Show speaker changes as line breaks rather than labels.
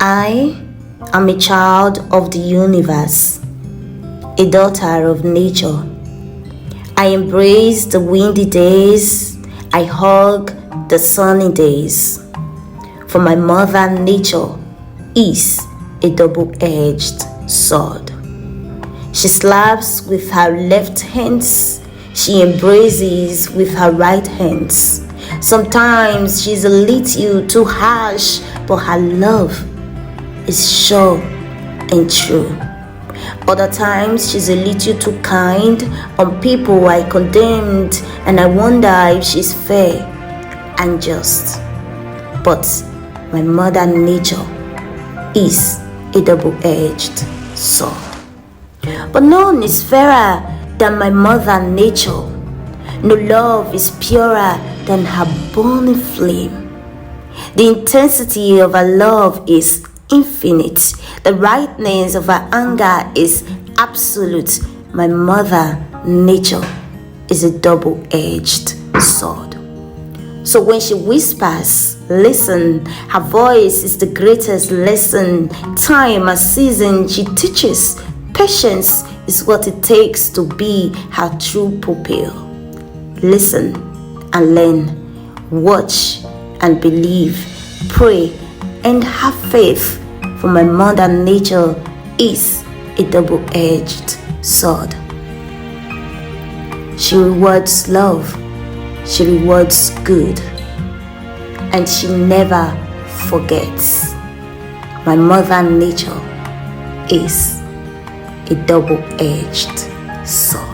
I am a child of the universe, a daughter of nature. I embrace the windy days, I hug the sunny days. For my mother nature is a double-edged sword. She slaps with her left hands, she embraces with her right hands. Sometimes she's a little too harsh, but her love is sure and true. Other times she's a little too kind on people I condemned, and I wonder if she's fair and just. But my mother nature is a double-edged sword. But none is fairer than my mother nature. No love is purer than her burning flame. The intensity of her love is infinite. The rightness of her anger is absolute. My mother nature is a double-edged sword. So when she whispers, listen, her voice is the greatest lesson. Time and season she teaches. Patience is what it takes to be her true pupil. Listen and learn. Watch and believe. Pray and have faith. For my mother nature is a double-edged sword. She rewards love. She rewards good. And she never forgets. My mother nature is a double-edged sword.